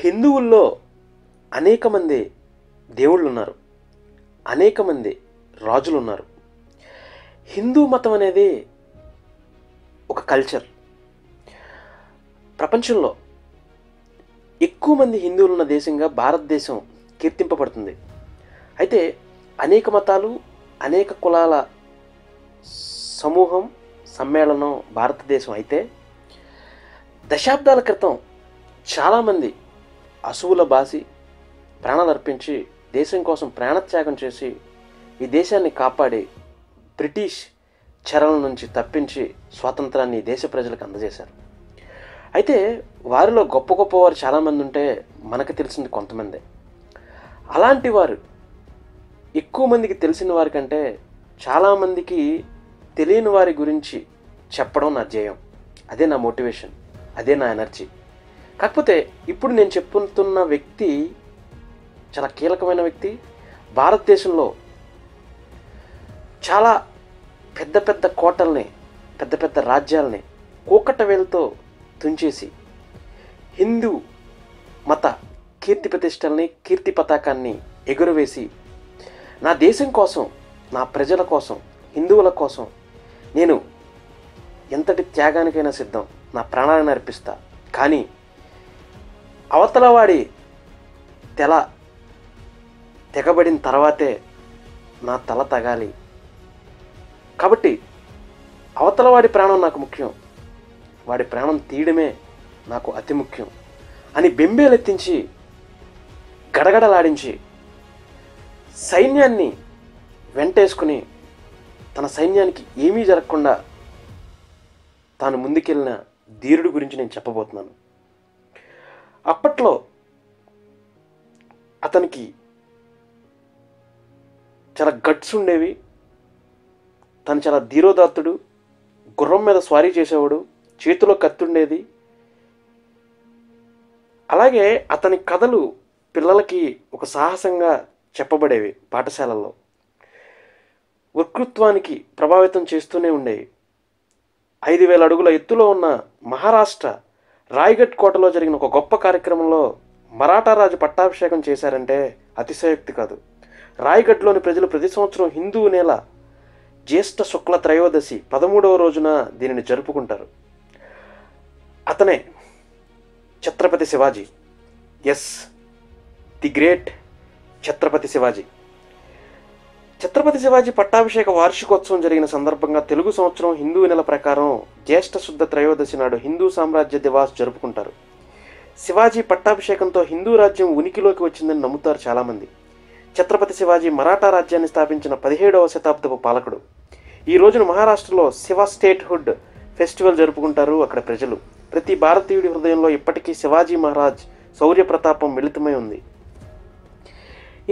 హిందువుల్లో అనేక మంది దేవుళ్ళు ఉన్నారు, అనేక మంది రాజులు ఉన్నారు. హిందూ మతం అనేది ఒక కల్చర్. ప్రపంచంలో ఎక్కువ మంది హిందువులు ఉన్న దేశంగా భారతదేశం కీర్తింపబడుతుంది. అయితే అనేక మతాలు, అనేక కులాల సమూహం, సమ్మేళనం భారతదేశం. అయితే దశాబ్దాల క్రితం చాలామంది అసువుల బాసి ప్రాణాలు అర్పించి దేశం కోసం ప్రాణత్యాగం చేసి ఈ దేశాన్ని కాపాడి బ్రిటిష్ చెరల నుంచి తప్పించి స్వాతంత్రాన్ని దేశ ప్రజలకు అందజేశారు. అయితే వారిలో గొప్ప గొప్పవారు చాలామంది ఉంటే మనకు తెలిసింది కొంతమందే. అలాంటి వారు ఎక్కువ మందికి తెలిసిన వారి కంటే చాలామందికి తెలియని వారి గురించి చెప్పడం నా ధ్యేయం. అదే నా మోటివేషన్, అదే నా ఎనర్జీ. కాకపోతే ఇప్పుడు నేను చెప్పుతున్న వ్యక్తి చాలా కీలకమైన వ్యక్తి. భారతదేశంలో చాలా పెద్ద పెద్ద కోటల్ని, పెద్ద పెద్ద రాజ్యాలని కూకట వేలుతో తుంచేసి హిందూ మత కీర్తి ప్రతిష్టల్ని, కీర్తి పతాకాన్ని ఎగురవేసి నా దేశం కోసం, నా ప్రజల కోసం, హిందువుల కోసం నేను ఎంతటి త్యాగానికైనా సిద్ధం, నా ప్రాణాలను అర్పిస్తా. కానీ అవతలవాడి తెగబడిన తర్వాతే నా తల తగాలి. కాబట్టి అవతలవాడి ప్రాణం నాకు ముఖ్యం, వాడి ప్రాణం తీయడమే నాకు అతి ముఖ్యం అని బెంబేలెత్తించి గడగడలాడించి సైన్యాన్ని వెంటేసుకుని తన సైన్యానికి ఏమీ జరగకుండా తాను ముందుకెళ్ళిన ధీరుడి గురించి నేను చెప్పబోతున్నాను. అప్పట్లో అతనికి చాలా గట్స్ ఉండేవి. తను చాలా ధీరోదాత్తుడు, గుర్రం మీద స్వారీ చేసేవాడు, చేతిలో కత్తి ఉండేది. అలాగే అతని కథలు పిల్లలకి ఒక సాహసంగా చెప్పబడేవి పాఠశాలల్లో. వక్తృత్వానికి ప్రభావితం చేస్తూనే ఉండేవి. 5,000 అడుగుల ఎత్తులో ఉన్న మహారాష్ట్ర రాయ్గఢ్ కోటలో జరిగిన ఒక గొప్ప కార్యక్రమంలో మరాఠా రాజు పట్టాభిషేకం చేశారంటే అతిశయోక్తి కాదు. రాయ్గఢ్లోని ప్రజలు ప్రతి సంవత్సరం హిందూ నెల జ్యేష్ఠ శుక్ల త్రయోదశి 13వ రోజున దీనిని జరుపుకుంటారు. అతనే Chhatrapati Shivaji. Yes, the great Chhatrapati Shivaji. Chhatrapati Shivaji పట్టాభిషేక వార్షికోత్సవం జరిగిన సందర్భంగా తెలుగు సంవత్సరం హిందూ నెల ప్రకారం జ్యేష్ఠ శుద్ధ త్రయోదశి నాడు హిందూ సామ్రాజ్య దివాస్ జరుపుకుంటారు. శివాజీ పట్టాభిషేకంతో హిందూ రాజ్యం ఉనికిలోకి వచ్చిందని నమ్ముతారు చాలామంది. ఛత్రపతి శివాజీ మరాఠా రాజ్యాన్ని స్థాపించిన 17వ శతాబ్దపు పాలకుడు. ఈ రోజున మహారాష్ట్రలో శివ స్టేట్హుడ్ ఫెస్టివల్ జరుపుకుంటారు అక్కడ ప్రజలు. ప్రతి భారతీయుడి హృదయంలో ఇప్పటికీ శివాజీ మహారాజ్ శౌర్య ప్రతాపం మిళితమై ఉంది.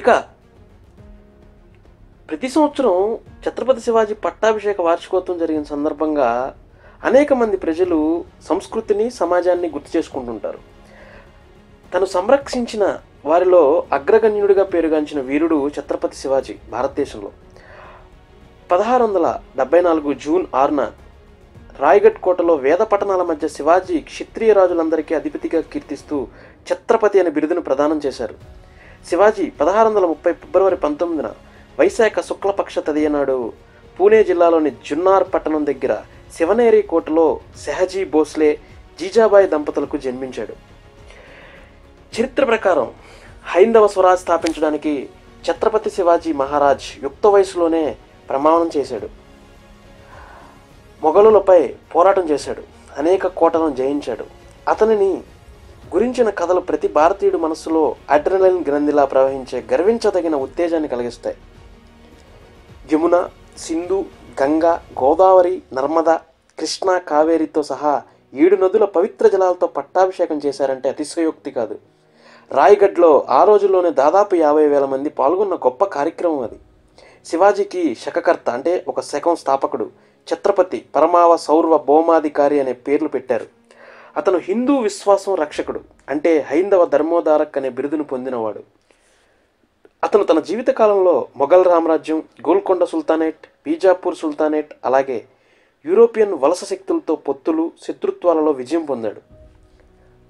ఇక ప్రతి సంవత్సరం ఛత్రపతి శివాజీ పట్టాభిషేక వార్షికోత్సవం జరిగిన సందర్భంగా అనేక మంది ప్రజలు సంస్కృతిని, సమాజాన్ని గుర్తు చేసుకుంటుంటారు. తను సంరక్షించిన వారిలో అగ్రగణ్యుడిగా పేరుగాంచిన వీరుడు ఛత్రపతి శివాజీ. భారతదేశంలో 1674 జూన్ 6న రాయ్గఢ్ కోటలో వేద పఠనాల మధ్య శివాజీ క్షత్రియ రాజులందరికీ అధిపతిగా కీర్తిస్తూ ఛత్రపతి అనే బిరుదును ప్రదానం చేశారు. శివాజీ 1630 ఫిబ్రవరి 19న వైశాఖ శుక్లపక్ష తదియ నాడు పూణే జిల్లాలోని జున్నార్ పట్టణం దగ్గర శివనేరి కోటలో షెహజీ భోస్లే, జీజాబాయి దంపతులకు జన్మించాడు. చరిత్ర ప్రకారం హైందవ స్వరాజ్ స్థాపించడానికి ఛత్రపతి శివాజీ మహారాజ్ యుక్త వయసులోనే ప్రమాణం చేశాడు. మొఘలులపై పోరాటం చేశాడు, అనేక కోటలను జయించాడు. అతనిని గురించిన కథలు ప్రతి భారతీయుడి మనస్సులో అడ్రినలిన్ గ్రంథిలా ప్రవహించే గర్వించదగిన ఉత్తేజాన్ని కలిగిస్తాయి. యమున, సింధు, గంగా, గోదావరి, నర్మదా, కృష్ణ, కావేరితో సహా 7 నదుల పవిత్ర జలాలతో పట్టాభిషేకం చేశారంటే అతిశయోక్తి కాదు. రాయ్గఢ్లో ఆ రోజుల్లోనే దాదాపు 50,000 మంది పాల్గొన్న గొప్ప కార్యక్రమం అది. శివాజీకి శకకర్త అంటే ఒక శకం స్థాపకుడు, ఛత్రపతి, పరమావ, సౌర్వ, భౌమాధికారి అనే పేర్లు పెట్టారు. అతను హిందూ విశ్వాసం రక్షకుడు అంటే హైందవ ధర్మోధారక్ అనే బిరుదును పొందినవాడు. అతను తన జీవితకాలంలో మొఘల్ సామ్రాజ్యం, గోల్కొండ సుల్తానేట్, బీజాపూర్ సుల్తానేట్, అలాగే యూరోపియన్ వలస శక్తులతో పొత్తులు, శత్రుత్వాలలో విజయం పొందాడు.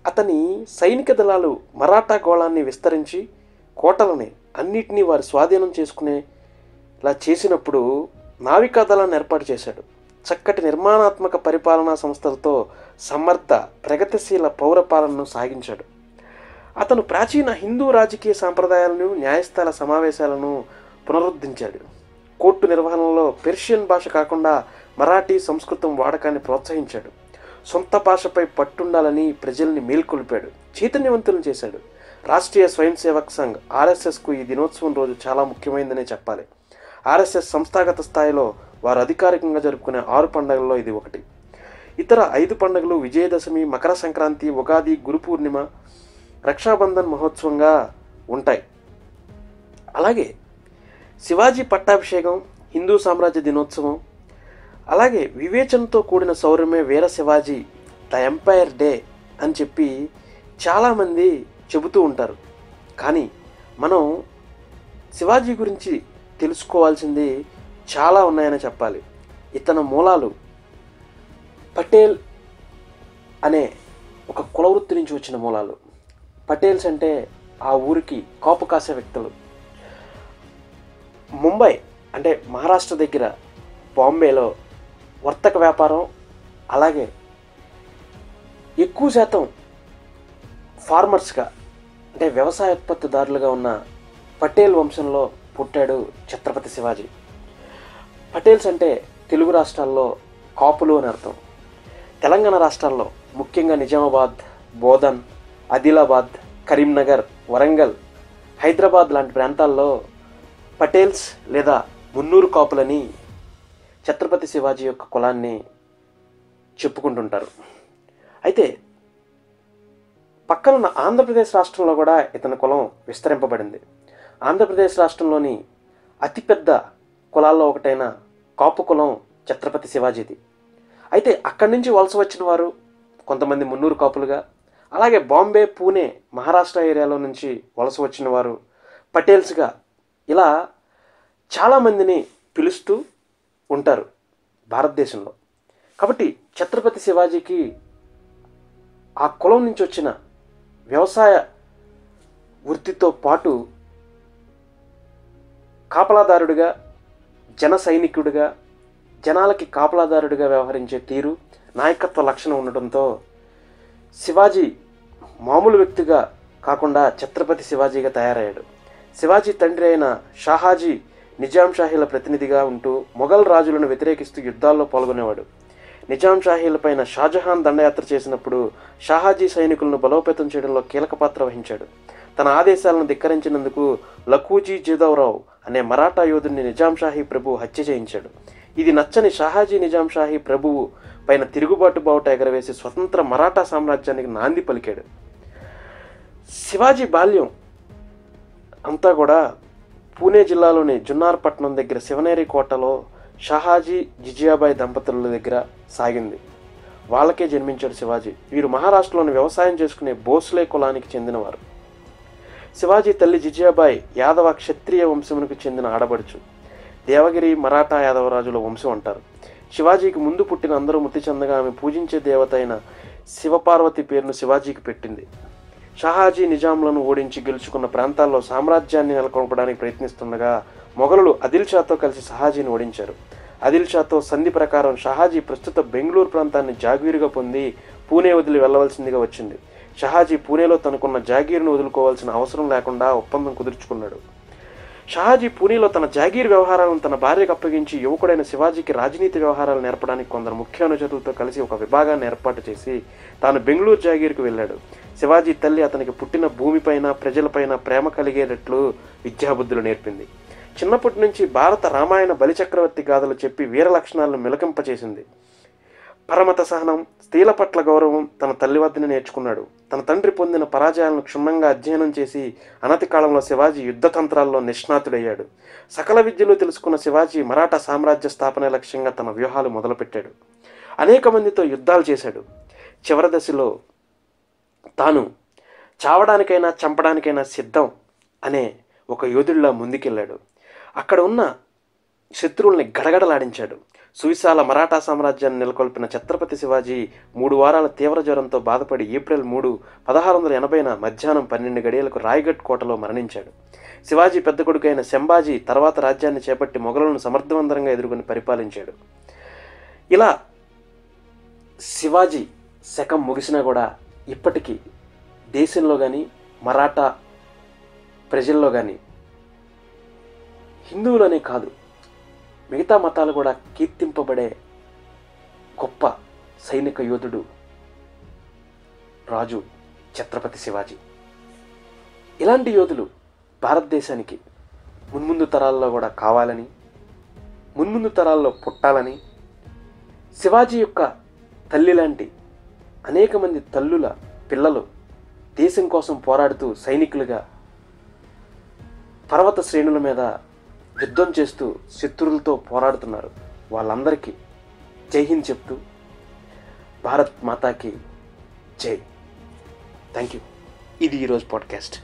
అతని సైనిక దళాలు మరాఠా గోళాన్ని విస్తరించి కోటలని అన్నిటినీ వారి స్వాధీనం చేసుకునేలా చేసినప్పుడు నావికా దళాన్ని ఏర్పాటు చేశాడు. చక్కటి నిర్మాణాత్మక పరిపాలనా సంస్థలతో సమర్థ ప్రగతిశీల పౌరపాలనను సాగించాడు. అతను ప్రాచీన హిందూ రాజకీయ సాంప్రదాయాలను, న్యాయస్థాన సమావేశాలను పునరుద్ధరించాడు. కోర్టు నిర్వహణలో పెర్షియన్ భాష కాకుండా మరాఠీ సంస్కృతం వాడకాన్ని ప్రోత్సహించాడు. సొంత భాషపై పట్టుండాలని ప్రజల్ని మేల్కొల్పాడు, చైతన్యవంతులను చేశాడు. రాష్ట్రీయ స్వయం సేవక్ సంఘ్ ఆర్ఎస్ఎస్కు ఈ దినోత్సవం రోజు చాలా ముఖ్యమైనదనే చెప్పాలి. ఆర్ఎస్ఎస్ సంస్థాగత స్థాయిలో వారు అధికారికంగా జరుపుకునే 6 పండుగల్లో ఇది ఒకటి. ఇతర 5 పండుగలు విజయదశమి, మకర సంక్రాంతి, ఉగాది, గురు పూర్ణిమ, రక్షాబంధన్ మహోత్సవంగా ఉంటాయి. అలాగే శివాజీ పట్టాభిషేకం, హిందూ సామ్రాజ్య దినోత్సవం, అలాగే వివేచనతో కూడిన శౌర్యమే వీర శివాజీ ద ఎంపైర్ డే అని చెప్పి చాలామంది చెబుతూ ఉంటారు. కానీ మనం శివాజీ గురించి తెలుసుకోవాల్సింది చాలా ఉన్నాయని చెప్పాలి. ఇతని మూలాలు పటేల్ అనే ఒక కులవృత్తి నుంచి వచ్చిన మూలాలు. పటేల్స్ అంటే ఆ ఊరికి కాపు కాసే వ్యక్తులు. ముంబై అంటే మహారాష్ట్ర దగ్గర బాంబేలో వర్తక వ్యాపారం, అలాగే ఎక్కువ శాతం ఫార్మర్స్గా అంటే వ్యవసాయ ఉత్పత్తిదారులుగా ఉన్న పటేల్ వంశంలో పుట్టాడు ఛత్రపతి శివాజీ. పటేల్స్ అంటే తెలుగు రాష్ట్రాల్లో కాపులు అని అర్థం. తెలంగాణ రాష్ట్రాల్లో ముఖ్యంగా నిజామాబాద్, బోధన్, ఆదిలాబాద్, కరీంనగర్, వరంగల్, హైదరాబాద్ లాంటి ప్రాంతాల్లో పటేల్స్ లేదా మున్నూరు కాపులని ఛత్రపతి శివాజీ యొక్క కులాన్ని చెప్పుకుంటుంటారు. అయితే పక్కనున్న ఆంధ్రప్రదేశ్ రాష్ట్రంలో కూడా ఇతని కులం విస్తరింపబడింది. ఆంధ్రప్రదేశ్ రాష్ట్రంలోని అతిపెద్ద కులాల్లో ఒకటైన కాపు కులం ఛత్రపతి శివాజీది. అయితే అక్కడి నుంచి వలస వచ్చిన వారు కొంతమంది మున్నూరు కాపులుగా, అలాగే బాంబే, పూణే, మహారాష్ట్ర ఏరియాలో నుంచి వలస వచ్చిన వారు పటేల్స్గా, ఇలా చాలామందిని పిలుస్తూ ఉంటారు భారతదేశంలో. కాబట్టి ఛత్రపతి శివాజీకి ఆ కులం నుంచి వచ్చిన వ్యవసాయ వృత్తితో పాటు కాపలాదారుడిగా, జన సైనికుడిగా, జనాలకి కాపలాదారుడిగా వ్యవహరించే తీరు, నాయకత్వ లక్షణం ఉండటంతో శివాజీ మామూలు వ్యక్తిగా కాకుండా ఛత్రపతి శివాజీగా తయారయ్యాడు. శివాజీ తండ్రి అయిన షాహాజీ నిజాం షాహీల ప్రతినిధిగా ఉంటూ మొఘల్ రాజులను వ్యతిరేకిస్తూ యుద్ధాల్లో పాల్గొనేవాడు. నిజాం షాహీలపైన షాజహాన్ దండయాత్ర చేసినప్పుడు షాహాజీ సైనికులను బలోపేతం చేయడంలో కీలక పాత్ర వహించాడు. తన ఆదేశాలను ధిక్కరించినందుకు లఖూజీ జోధవరావు అనే మరాఠా యోధుడిని నిజాం షాహీ ప్రభువు హత్య చేయించాడు. ఇది నచ్చని షాహాజీ నిజాం షాహీ ప్రభువు పైన తిరుగుబాటు బావుట ఎగరవేసి స్వతంత్ర మరాఠా సామ్రాజ్యానికి నాంది పలికాడు. శివాజీ బాల్యం అంతా కూడా పూణే జిల్లాలోని జున్నార్పట్నం దగ్గర శివనేరి కోటలో షాహాజీ జిజియాబాయి దంపతుల దగ్గర సాగింది. వాళ్ళకే జన్మించాడు శివాజీ. వీరు మహారాష్ట్రలోని వ్యవసాయం చేసుకునే భోస్లే కులానికి చెందినవారు. శివాజీ తల్లి జిజియాబాయి యాదవ క్షత్రియ వంశమునకు చెందిన ఆడబడుచు. దేవగిరి మరాఠా యాదవరాజుల వంశం అంటారు. శివాజీకి ముందు పుట్టిన అందరూ మృతి చెందగా ఆమె పూజించే దేవత అయిన శివపార్వతి పేరును శివాజీకి పెట్టింది. షాహాజీ నిజాంలను ఓడించి గెలుచుకున్న ప్రాంతాల్లో సామ్రాజ్యాన్ని నెలకొల్పడానికి ప్రయత్నిస్తుండగా మొఘలులు ఆదిల్ షాతో కలిసి షాహాజీని ఓడించారు. ఆదిల్ షాతో సంధి ప్రకారం షాహాజీ ప్రస్తుత బెంగళూరు ప్రాంతాన్ని జాగీరుగా పొంది పూణే వదిలి వెళ్లవలసిందిగా వచ్చింది. షాహాజీ పూణేలో తనకున్న జాగీరును వదులుకోవాల్సిన అవసరం లేకుండా ఒప్పందం కుదుర్చుకున్నాడు. షాహాజీ పూణేలో తన జాగీర్ వ్యవహారాలను తన భార్యకు అప్పగించి యువకుడైన శివాజీకి రాజనీతి వ్యవహారాలు నేర్పడానికి కొందరు ముఖ్య అనుచరులతో కలిసి ఒక విభాగాన్ని ఏర్పాటు చేసి తాను బెంగళూరు జాగీర్కు వెళ్ళాడు. శివాజీ తల్లి అతనికి పుట్టిన భూమిపైన, ప్రజలపైన ప్రేమ కలిగేటట్లు విద్యాబుద్ధులు నేర్పింది. చిన్నప్పటి నుంచి భారత రామాయణ బలిచక్రవర్తి గాథలు చెప్పి వీర లక్షణాలను మిలకింపచేసింది. పరమత సహనం, స్త్రీల పట్ల గౌరవం తన తల్లి వద్దనే నేర్చుకున్నాడు. తన తండ్రి పొందిన పరాజయాలను క్షుణ్ణంగా అధ్యయనం చేసి అనతి కాలంలో శివాజీ యుద్ధ తంత్రాల్లో నిష్ణాతుడయ్యాడు. సకల విద్యలు తెలుసుకున్న శివాజీ మరాఠా సామ్రాజ్య స్థాపన లక్ష్యంగా తన వ్యూహాలు మొదలుపెట్టాడు. అనేక మందితో యుద్ధాలు చేశాడు. చివరి దశలో తాను చావడానికైనా చంపడానికైనా సిద్ధం అనే ఒక యోధుడిలా ముందుకెళ్ళాడు. అక్కడ ఉన్న శత్రువుల్ని గడగడలాడించాడు. సువిశాల మరాఠా సామ్రాజ్యాన్ని నెలకొల్పిన ఛత్రపతి శివాజీ 3 వారాల తీవ్ర జ్వరంతో బాధపడి ఏప్రిల్ 3, 1680న మధ్యాహ్నం 12 గడియలకు రాయ్గఢ్ కోటలో మరణించాడు. శివాజీ పెద్ద కొడుకైన శంభాజీ తర్వాత రాజ్యాన్ని చేపట్టి మొఘలులను సమర్థవంతంగా ఎదుర్కొని పరిపాలించాడు. ఇలా శివాజీ శకం ముగిసినా కూడా ఇప్పటికీ దేశంలో కానీ మరాఠా ప్రజల్లో కానీ హిందువులనే కాదు మిగతా మతాలు కూడా కీర్తింపబడే గొప్ప సైనిక యోధుడు రాజు ఛత్రపతి శివాజీ. ఇలాంటి యోధులు భారతదేశానికి మున్ముందు తరాల్లో కూడా కావాలని, మున్ముందు తరాల్లో పుట్టాలని, శివాజీ యొక్క తల్లి లాంటి అనేక మంది తల్లుల పిల్లలు దేశం కోసం పోరాడుతూ సైనికులుగా పర్వత శ్రేణుల మీద యుద్ధం చేస్తూ శత్రువులతో పోరాడుతున్నారు. వాళ్ళందరికీ జై హింద్ చెప్తూ భారత్ మాతాకి జై. Thank you. ఇది ఈరోజు పాడ్కాస్ట్.